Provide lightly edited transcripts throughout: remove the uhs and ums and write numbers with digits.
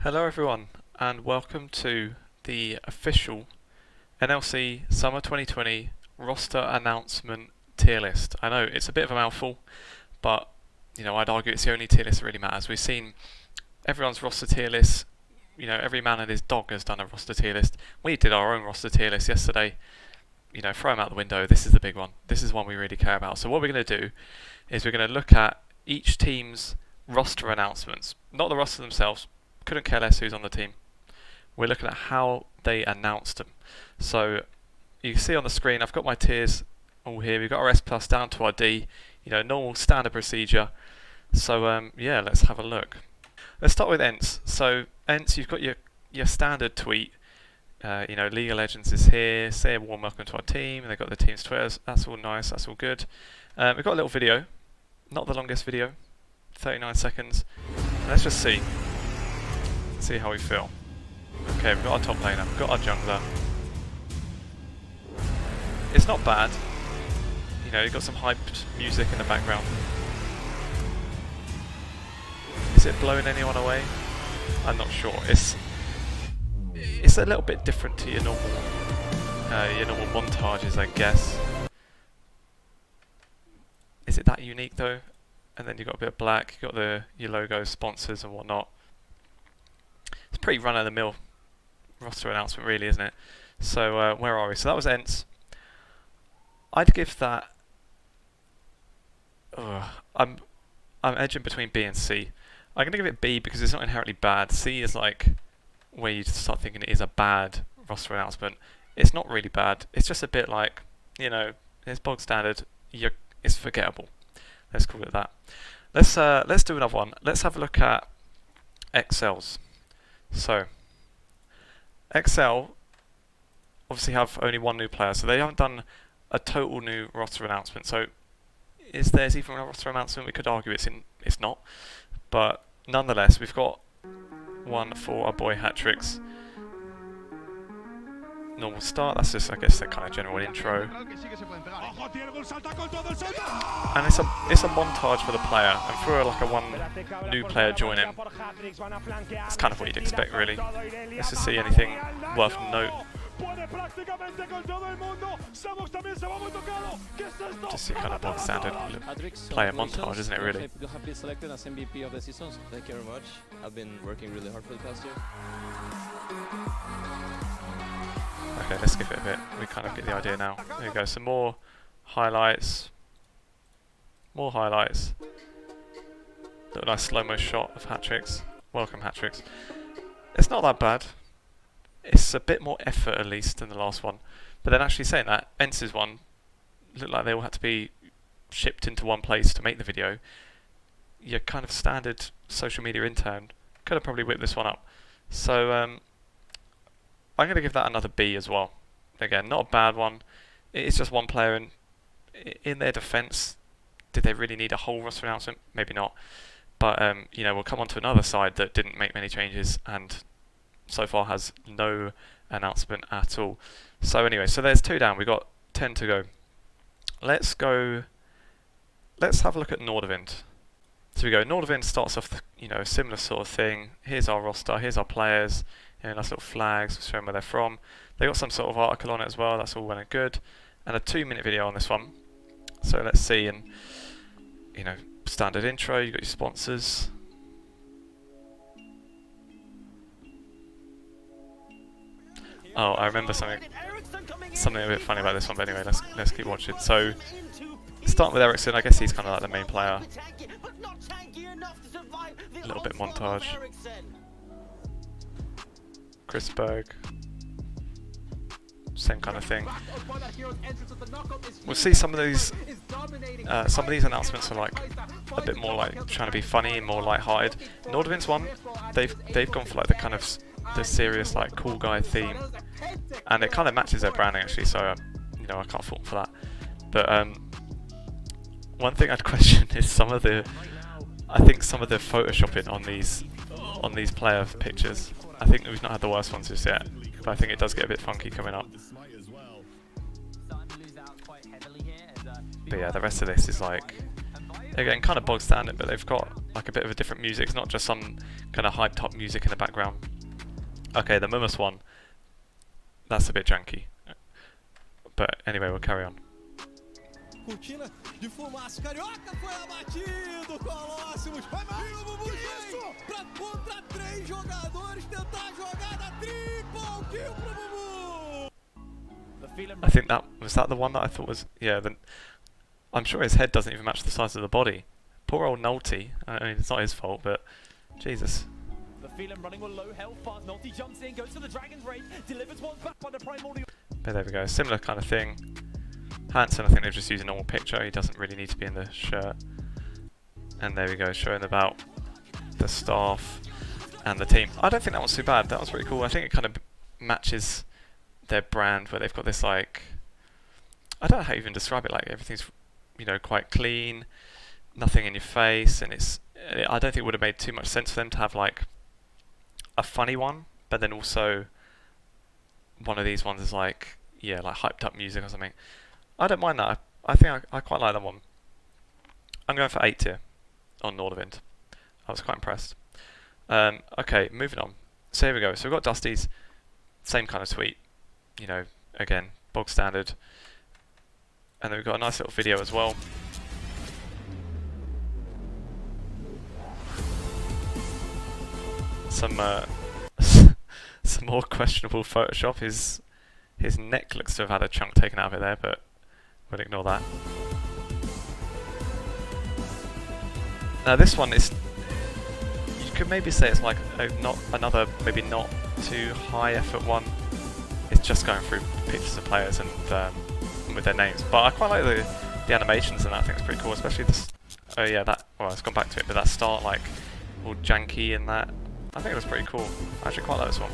Hello everyone and welcome to the official NLC Summer 2020 roster announcement tier list. I know it's a bit of a mouthful, but I'd argue it's the only tier list that really matters. We've seen everyone's roster tier list. Every man and his dog has done a roster tier list. We did our own roster tier list yesterday. Throw them out the window. This is the big one. This is one we really care about. So what we're going to do is we're going to look at each team's roster announcements, not the roster themselves. Couldn't care less who's on the team. We're looking at how they announced them. So you can see on the screen I've got my tiers all here. We've got our S plus down to our D, normal standard procedure. So yeah, let's have a look. Let's start with ENTs. So ENTs, you've got your standard tweet. League of Legends is here. Say a warm welcome to our team. They've got the team's Twitters. That's all nice. That's all good. We've got a little video. Not the longest video. 39 seconds. Let's just see how we feel. Okay, we've got our top laner, we've got our jungler. It's not bad. You've got some hyped music in the background. Is it blowing anyone away? I'm not sure. It's a little bit different to your normal montages, I guess. Is it that unique though? And then you've got a bit of black, you've got your logo, sponsors and whatnot. It's a pretty run-of-the-mill roster announcement, really, isn't it? So where are we? So that was ENTs. I'd give that. I'm edging between B and C. I'm going to give it B because it's not inherently bad. C is like where you start thinking it is a bad roster announcement. It's not really bad. It's just a bit like it's bog standard. It's forgettable. Let's call it that. Let's do another one. Let's have a look at XLs. So, XL obviously have only one new player, so they haven't done a total new roster announcement. So, is theirs even a roster announcement? We could argue it's not, but nonetheless, we've got one for our boy Hatrix. Normal start. That's just, I guess, the kind of general intro. And it's a montage for the player, and for like a one new player joining, it's kind of what you'd expect, really. Let's just see anything worth note. Just your kind of bog standard player montage, isn't it, really? You have been selected as MVP of the season. Thank you very much. I've been working really hard for the past year. Okay, let's skip it a bit. We kind of get the idea now. There we go. Some more highlights. More highlights. Little nice slow-mo shot of Hatrix. Welcome, Hatrix. It's not that bad. It's a bit more effort, at least, than the last one. But then actually saying that, ENTs' one looked like they all had to be shipped into one place to make the video. Your kind of standard social media intern could have probably whipped this one up. So, I'm going to give that another B as well. Again, not a bad one. It's just one player, and in their defence, did they really need a whole roster announcement? Maybe not. But we'll come on to another side that didn't make many changes and so far has no announcement at all. So anyway, so there's 2 down. We've got 10 to go. Let's have a look at Nordavind. So we go. Nordavind starts off, a similar sort of thing. Here's our roster. Here's our players. Nice little flags showing where they're from. They got some sort of article on it as well. That's all well and good. And a 2-minute video on this one. So let's see. And standard intro. You got your sponsors. Oh, I remember something a bit funny about this one. But anyway, let's keep watching. So starting with Ericsson. I guess he's kind of like the main player. A little bit montage. Chris Berg, same kind of thing. We'll see some of these announcements are like a bit more like trying to be funny and more light-hearted. Nordavind's one, they've gone for like the kind of the serious like cool guy theme, and it kind of matches their branding actually. So I can't fault them for that. But one thing I'd question is some of the photoshopping on these player pictures. I think we've not had the worst ones just yet, but I think it does get a bit funky coming up. But yeah, the rest of this is like, again, kind of bog standard, but they've got like a bit of a different music. It's not just some kind of hyped up music in the background. Okay, the Mumus one, that's a bit janky. But anyway, we'll carry on. Cortina de fumaça, Carioca foi abatido, Colossimos, vai mais, isso, pra contra 3 jogadores, tentar a jogada, triple kill pro Bubu! I think that, was that the one that I thought was, yeah, I'm sure his head doesn't even match the size of the body. Poor old Nolte, I mean, it's not his fault, but Jesus. The Phelan running with low health, fast Nolte jumps in, goes to the Dragon's Rage, delivers one back by the Primordial. But there we go, similar kind of thing. Hansen, I think they've just used a normal picture, he doesn't really need to be in the shirt. And there we go, showing about the staff and the team. I don't think that one's too bad, that one's pretty cool. I think it kind of matches their brand, where they've got this, like, I don't know how you even describe it, like everything's, you know, quite clean, nothing in your face, and I don't think it would have made too much sense for them to have like a funny one, but then also one of these ones is like, yeah, like hyped up music or something. I don't mind that. I think I quite like that one. I'm going for 8 tier on Nordavind. I was quite impressed. Okay, moving on. So here we go. So we've got Dusty's same kind of tweet. You know, again, bog standard. And then we've got a nice little video as well. Some some more questionable Photoshop. His neck looks to have had a chunk taken out of it there, but we'll ignore that. Now this one is, you could maybe say it's like not another, maybe not too high effort one. It's just going through pictures of players and with their names. But I quite like the animations, and that I think it's pretty cool, especially this. Oh yeah, that. Well, it's gone back to it, but that start like all janky and that. I think it was pretty cool. I actually quite like this one.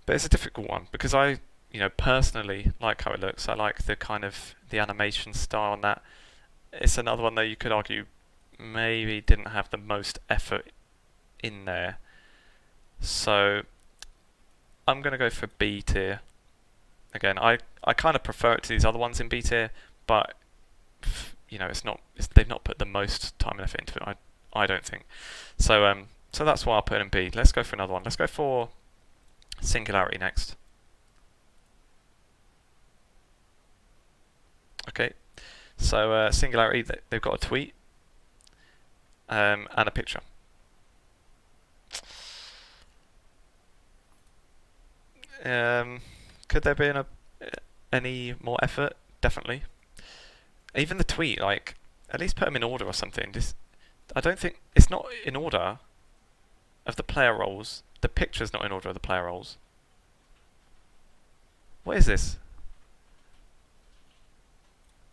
But it's a difficult one because I, you know, personally like how it looks. I like the kind of the animation style on that. It's another one that you could argue maybe didn't have the most effort in there. So I'm going to go for B tier. Again, I kind of prefer it to these other ones in B tier, but you know, they've not put the most time and effort into it. I don't think. So so that's why I'll put it in B. Let's go for another one. Let's go for Singularity next. Okay, so Singularity, they've got a tweet and a picture. Could there be any more effort? Definitely. Even the tweet, like, at least put them in order or something. I don't think it's not in order of the player roles. The picture's not in order of the player roles. What is this?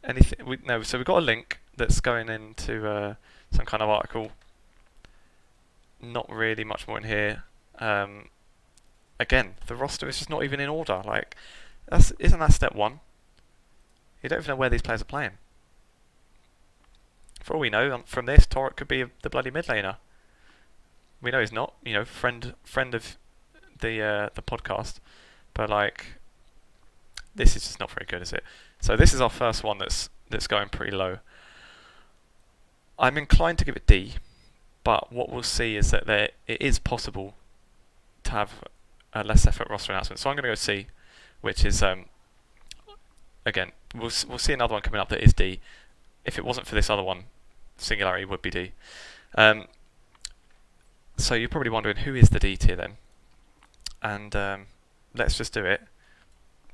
Anything? No. So we've got a link that's going into some kind of article. Not really much more in here. Again, the roster is just not even in order. Like, isn't that step one? You don't even know where these players are playing. For all we know, from this, Torek could be the bloody mid laner. We know he's not. You know, friend of the podcast, but like, this is just not very good, is it? So this is our first one that's going pretty low. I'm inclined to give it D, but what we'll see is that it is possible to have a less effort roster announcement. So I'm going to go C, which is again, we'll see another one coming up that is D. If it wasn't for this other one, Singularity would be D. So you're probably wondering, who is the D tier then? And let's just do it.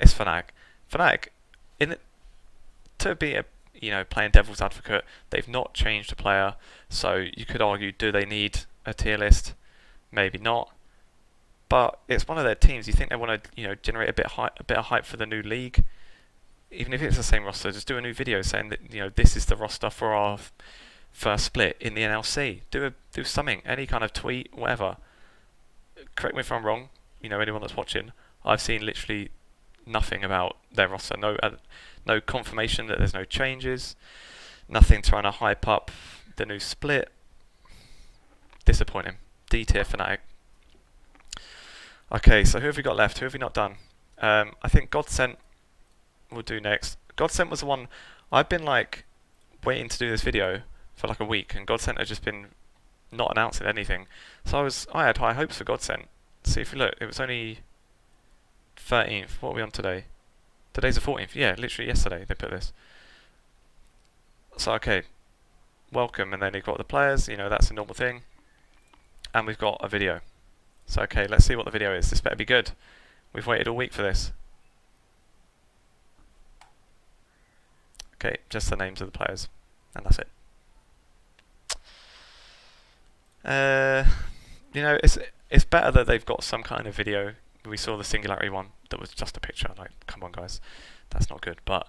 It's Fnatic. Fnatic, to be playing devil's advocate, they've not changed a player. So you could argue, do they need a tier list? Maybe not. But it's one of their teams. You think they want to, generate a bit of hype for the new league. Even if it's the same roster, just do a new video saying that this is the roster for our first split in the NLC. Do something, any kind of tweet, whatever. Correct me if I'm wrong. Anyone that's watching, I've seen literally nothing about their roster. No confirmation that there's no changes. Nothing trying to hype up the new split. Disappointing. D tier Fnatic. Okay, so who have we got left? Who have we not done? I think Godsent we'll do next. Godsent was the one I've been like waiting to do this video for like a week, and Godsent had just been not announcing anything. So I had high hopes for Godsent. See if you look, it was only 13th. What are we on today? Today's the 14th. Yeah, literally yesterday they put this. So okay, welcome, and then you've got the players. You know, that's a normal thing. And we've got a video. So okay, let's see what the video is. This better be good. We've waited all week for this. Okay, just the names of the players, and that's it. You know, it's better that they've got some kind of video. We saw the Singularity one that was just a picture. Like, come on, guys, that's not good. But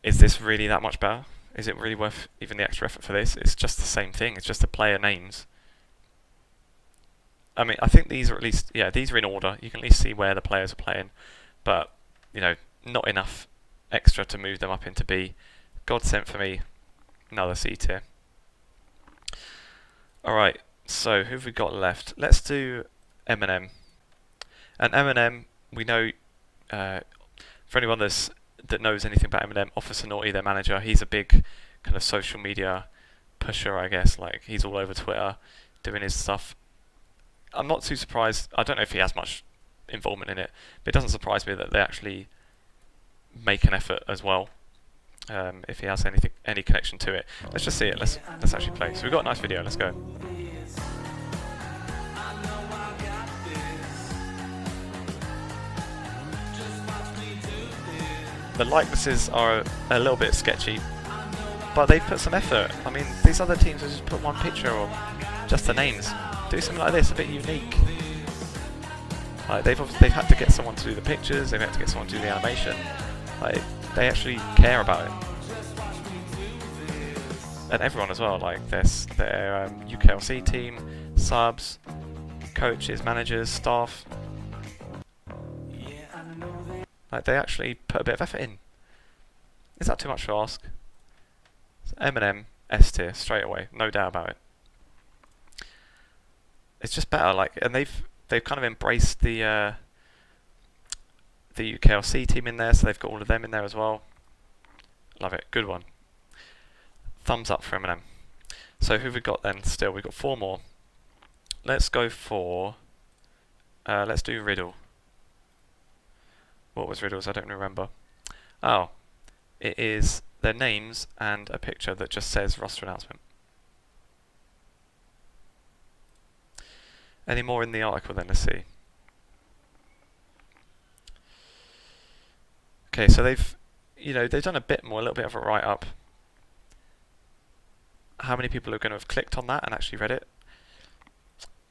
is this really that much better? Is it really worth even the extra effort for this? It's just the same thing. It's just the player names. I mean, I think these are at least, yeah, these are in order. You can at least see where the players are playing, but you know, not enough extra to move them up into B. Godsent for me, another C tier. Alright, so who have we got left? Let's do Eminem. And Eminem, we know, for anyone that knows anything about Eminem, Officer Naughty, their manager, he's a big kind of social media pusher, I guess. Like, he's all over Twitter doing his stuff. I'm not too surprised. I don't know if he has much involvement in it, but it doesn't surprise me that they actually make an effort as well. If he has any connection to it, let's just see it. Let's actually play. So we've got a nice video. Let's go. The likenesses are a little bit sketchy, but they've put some effort. I mean, these other teams have just put one picture or just the names. Do something like this, a bit unique. Like they've had to get someone to do the pictures. They've had to get someone to do the animation. Like they actually care about it, and everyone as well. Like their UKLC team, subs, coaches, managers, staff. Like they actually put a bit of effort in. Is that too much to ask? So Eminem S tier straight away, no doubt about it. It's just better, like, and they've kind of embraced the UKLC team in there, so they've got all of them in there as well. Love it, good one. Thumbs up for Eminem. So who have we got then? Still, we've got 4 more. Let's go for. Let's do Riddle. What was Riddle's? I don't remember. Oh, it is their names and a picture that just says roster announcement. Any more in the article then? Let's see. Okay, so they've done a bit more, a little bit of a write-up. How many people are going to have clicked on that and actually read it?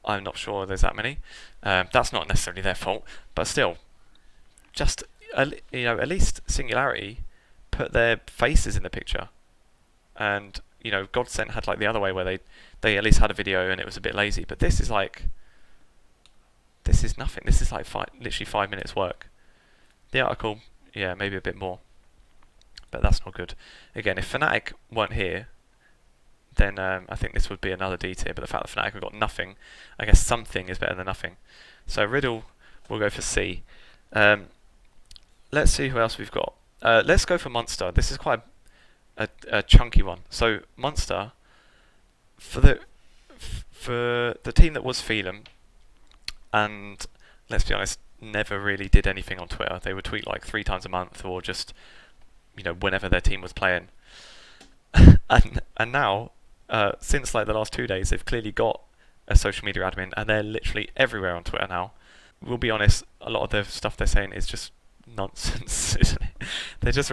I'm not sure there's that many. That's not necessarily their fault, but still, just at least Singularity put their faces in the picture, and Godsent had like the other way where they at least had a video and it was a bit lazy. But this is like. This is nothing. This is like literally 5 minutes work. The article, yeah, maybe a bit more, but that's not good. Again, if Fnatic weren't here, then I think this would be another D tier. But the fact that Fnatic have got nothing, I guess something is better than nothing. So Riddle will go for C. Let's see who else we've got. Let's go for Monster. This is quite a chunky one. So Monster, for the team that was Phelan. And let's be honest, never really did anything on Twitter. They would tweet like 3 times a month, or just whenever their team was playing. and now, since like the last 2 days, they've clearly got a social media admin, and they're literally everywhere on Twitter now. We'll be honest, a lot of the stuff they're saying is just nonsense, isn't it? They're just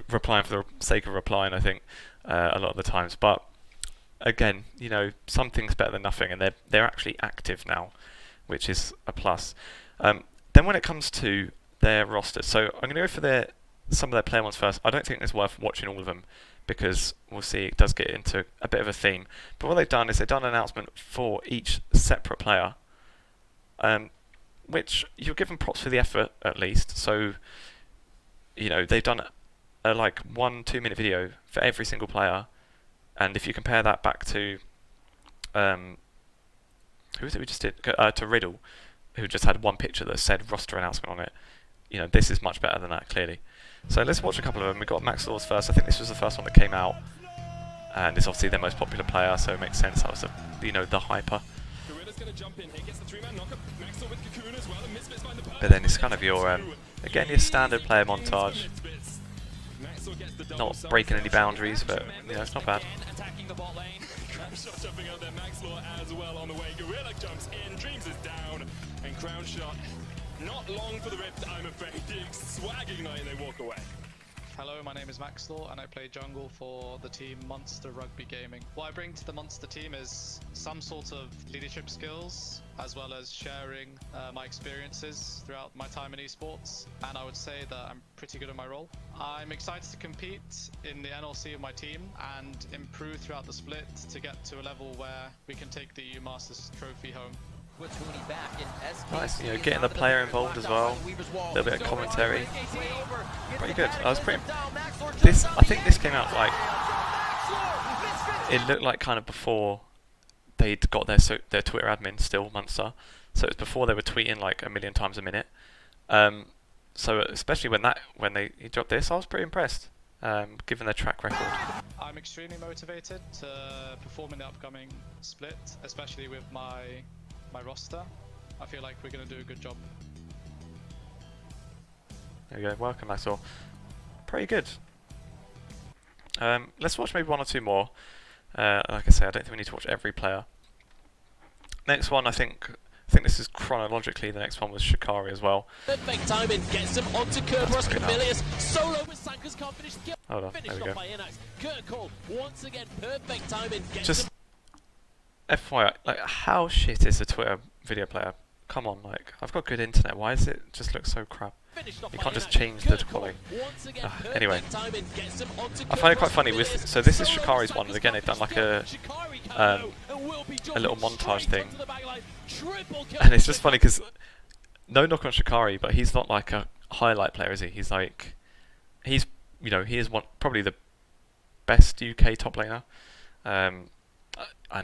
replying for the sake of replying, I think, a lot of the times. But again, something's better than nothing, and they're actually active now, which is a plus. Then when it comes to their roster, so I'm going to go for some of their player ones first. I don't think it's worth watching all of them, because we'll see it does get into a bit of a theme. But what they've done is they've done an announcement for each separate player, which you'll give them props for the effort at least. So they've done a like 1-2 minute video for every single player, and if you compare that back to who was it we just did? To Riddle, who just had one picture that said roster announcement on it. This is much better than that, clearly. So let's watch a couple of them. We've got Max Laws first. I think this was the first one that came out, and it's obviously their most popular player, so it makes sense. That was the, you know, the hyper. But then it's kind of your again your standard player montage. Not breaking any boundaries, but you know, it's not bad. Shot jumping out there, Max Law as well on the way. Gorilla jumps in, Dreams is down, and Crown Shot not long for the rip, I'm afraid. Swag Ignite, and they walk away. Hello, my name is Max Law and I play jungle for the team Monster Rugby Gaming. What I bring to the Monster team is some sort of leadership skills, as well as sharing my experiences throughout my time in esports. And I would say that I'm pretty good at my role. I'm excited to compete in the NLC of my team and improve throughout the split to get to a level where we can take the EU Masters trophy home. Nice, you know, getting the player involved as well. A little bit of commentary. Pretty good. I was pretty. This, I think this came out like. It looked like kind of before they'd got their Twitter admin still, Munster. So it was before they were tweeting like 1 million times a minute. So especially when he dropped this, I was pretty impressed, given their track record. I'm extremely motivated to perform in the upcoming split, especially with my roster. I feel like we're going to do a good job. There you go, welcome, that's all. Pretty good. Let's watch maybe one or two more. Like I say, I don't think we need to watch every player. Next one, I think this is chronologically, the next one was Shikari as well. Perfect timing, gets him onto Kerberos, Camillus, solo with Sankers can't finish the kill. Hold on, there we Finished go. off by Inax. Kirkle, once again, perfect timing, gets Just him. FYI, like, how shit is the Twitter video player? Come on, like, I've got good internet, why does it just look so crap? You can't just change the quality. Anyway, I find it quite funny with, so this is Shikari's one, and again they've done like a little montage thing, and it's just funny because, no knock on Shikari, but he's not like a highlight player, is he? He's like, he's, you know, he is probably the best UK top laner, and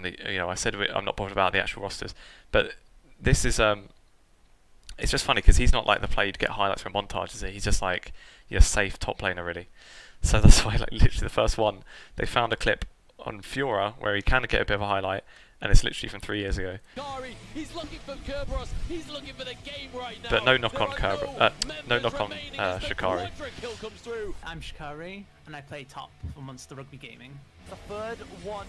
you know, I said I'm not bothered about the actual rosters, but this is it's just funny because he's not like the player you'd get highlights from montage, is he? He's just like your safe top laner, really. So that's why, like, literally the first one, they found a clip on Fiora where he can get a bit of a highlight, and it's literally from 3 years ago. He's looking for Kerberos, he's looking for the game right now. But no knock on no knock on Shikari. I'm Shikari, and I play top for Monster Rugby Gaming. The third one.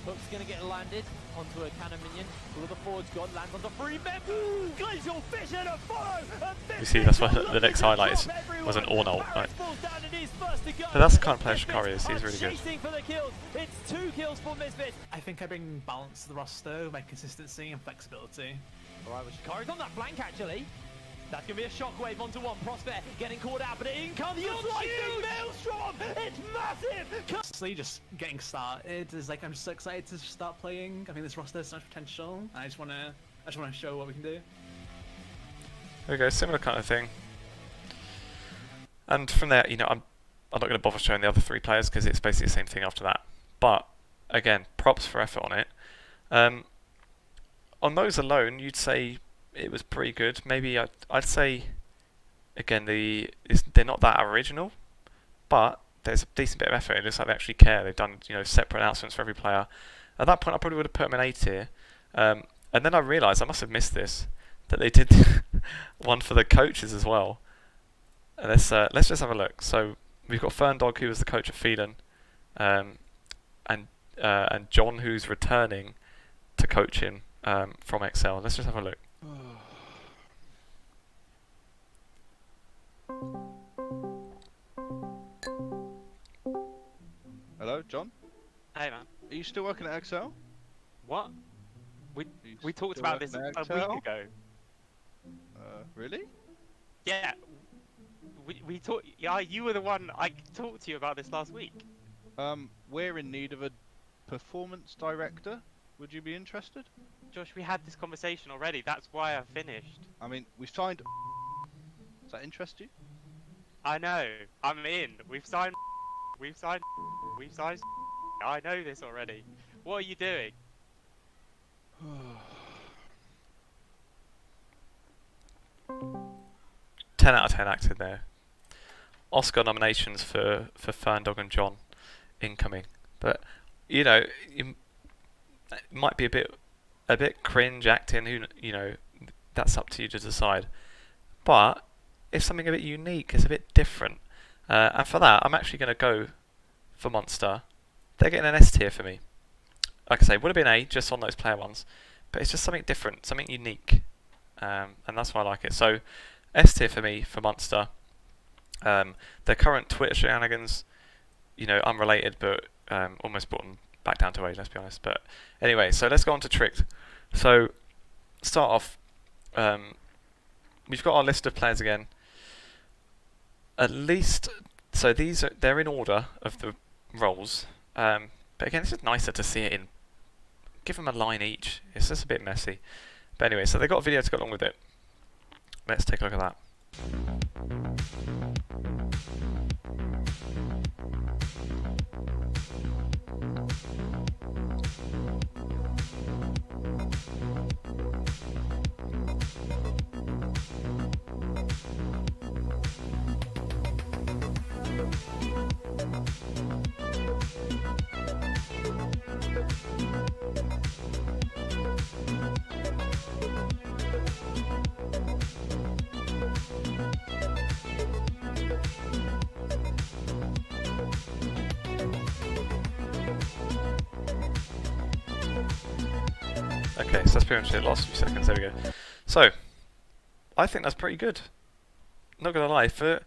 Hook's gonna get landed onto a cannon minion. All the forwards gone, lands on the free men. Glacial Fish and a follow. You see, that's why the next highlight was an Orn ult. Right. But that's the kind of player Shikari is. He's really good. It's 2 kills for Misfit. I think I bring balance to the roster with my consistency and flexibility. Alright, well, Shikari's on that flank actually. That's going to be a shockwave onto one. Prospect getting caught out, but in comes the slicing Maelstrom! It's massive! Honestly, just getting started is like, I'm just so excited to start playing. I think this roster has so much potential. I just want to show what we can do. There we go, similar kind of thing. And from there, you know, I'm not going to bother showing the other 3 players because it's basically the same thing after that. But again, props for effort on it. On those alone, you'd say it was pretty good. Maybe I'd say, again, they're not that original, but there's a decent bit of effort. It looks like they actually care. They've done, you know, separate announcements for every player. At that point, I probably would have put them in A tier. And then I realised I must have missed this, that they did one for the coaches as well. And let's just have a look. So we've got Ferndog, who was the coach of Phelan, and John, who's returning to coaching from Excel. Let's just have a look. Hello, John? Hey man. Are you still working at Excel? What? We talked still about this working a at week Excel? ago. Really? Yeah. We talked. Yeah, you were the one I talked to you about this last week. We're in need of a performance director. Would you be interested? Josh, we had this conversation already. That's why I finished. I mean, we've signed. Does that interest you? I know. I'm in. We've signed. We've signed. We've signed. I know this already. What are you doing? 10 out of 10 acted there. Oscar nominations for Ferndog and John incoming, but you know, it might be a bit cringe acting. Who, you know, that's up to you to decide. But it's something a bit unique. It's a bit different, and for that, I'm actually going to go for Monster. They're getting an S tier for me. Like I say, would have been A just on those player ones, but it's just something different, something unique, and that's why I like it. So S tier for me for Monster. Their current Twitter shenanigans, you know, unrelated, but almost brought them back down to A, let's be honest. But anyway, so let's go on to Tricked. So start off, we've got our list of players again. At least, so they're in order of the roles. But again, it's just nicer to see it in. Give them a line each. It's just a bit messy. But anyway, so they've got a video to go along with it. Let's take a look at that. Okay, so that's pretty much it. Last few seconds. There we go. So, I think that's pretty good. Not gonna lie, for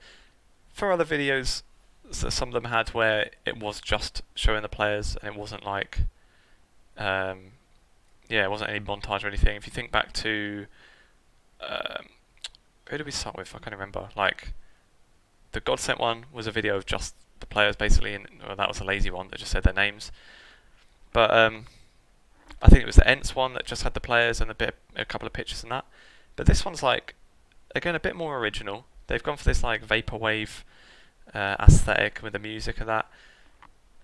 other videos, so some of them had where it was just showing the players and it wasn't like, yeah, it wasn't any montage or anything. If you think back to, who did we start with? I can't remember. Like, the God Sent one was a video of just the players basically, and well, that was a lazy one that just said their names. But I think it was the Ents one that just had the players and a couple of pictures and that. But this one's like, again, a bit more original. They've gone for this like vaporwave aesthetic with the music and that.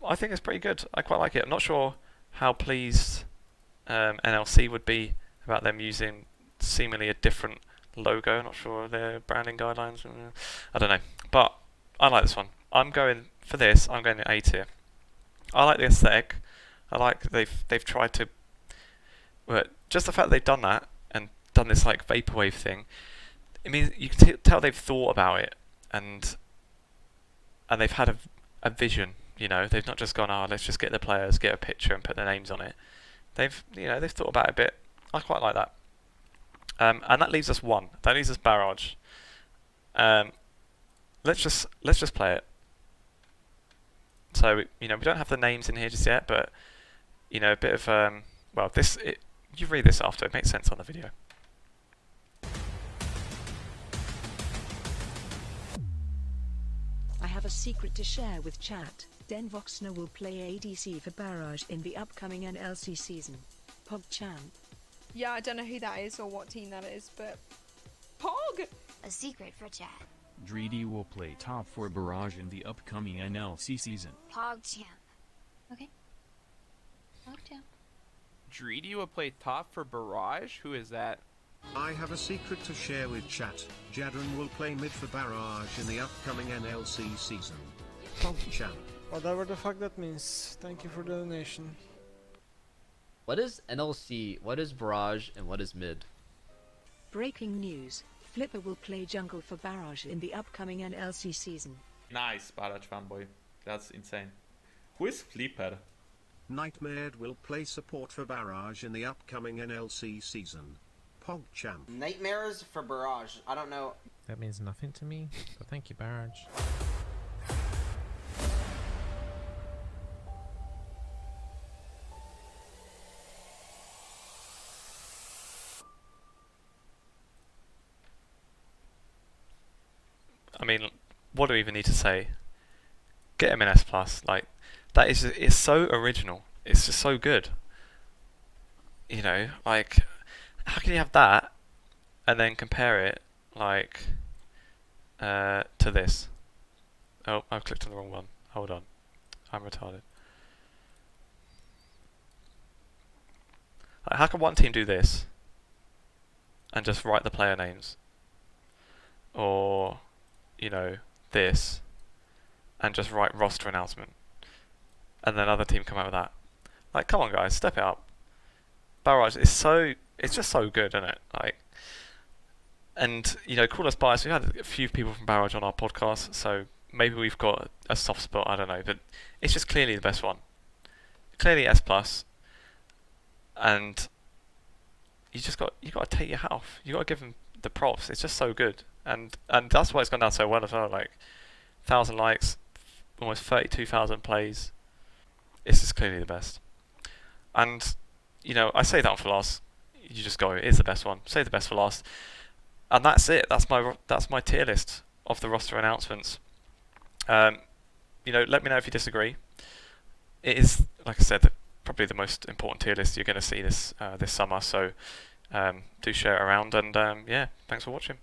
I think it's pretty good. I quite like it. I'm not sure how pleased NLC would be about them using seemingly a different logo. I'm not sure their branding guidelines. I don't know. But I like this one. I'm going for this. I'm going to A tier. I like the aesthetic. I like they've tried to. But just the fact they've done that and done this like vaporwave thing, it means you can tell they've thought about it and they've had a vision. You know, they've not just gone, let's just get the players, get a picture and put their names on it. They've thought about it a bit. I quite like that. And that leaves us one. That leaves us Barrage. Let's just play it. So you know, we don't have the names in here just yet, but you know, a bit of well, you read this after. It makes sense on the video. I have a secret to share with chat. Den Voxner will play ADC for Barrage in the upcoming NLC season. PogChamp. Yeah, I don't know who that is or what team that is, but Pog! A secret for chat. Dreedy will play top for Barrage in the upcoming NLC season. PogChamp. Okay. PogChamp. Dreedy will play top for Barrage? Who is that? I have a secret to share with chat. Jadron will play mid for Barrage in the upcoming NLC season. PogChamp. Whatever the fuck that means. Thank you for the donation. What is NLC, what is Barrage, and what is mid? Breaking news. Flipper will play jungle for Barrage in the upcoming NLC season. Nice, Barrage fanboy. That's insane. Who is Flipper? Nightmare will play support for Barrage in the upcoming NLC season. PogChamp. Nightmares for Barrage. I don't know. That means nothing to me, but thank you, Barrage. I mean, what do we even need to say? Get him an S+. Like, that is, it's so original. It's just so good. You know, like, how can you have that and then compare it, like, to this? Oh, I've clicked on the wrong one. Hold on. I'm retarded. Like, how can one team do this and just write the player names? Or, you know, this and just write roster announcement, and then other team come out with that. Like, come on, guys, step it up. Barrage is it's just so good, isn't it? Like, and you know, call us biased. We've had a few people from Barrage on our podcast, so maybe we've got a soft spot. I don't know, but it's just clearly the best one. Clearly S+, and you got to take your hat off. You got to give them the props. It's just so good, and that's why it's gone down so well as well. Like 1,000 likes, almost 32,000 plays. It's just clearly the best. And you know, I say that for last. You just go, it is the best one. Say the best for last, and that's it. That's my tier list of the roster announcements. You know, let me know if you disagree. It is, like I said, probably the most important tier list you're going to see this summer. So do share it around, and yeah, thanks for watching.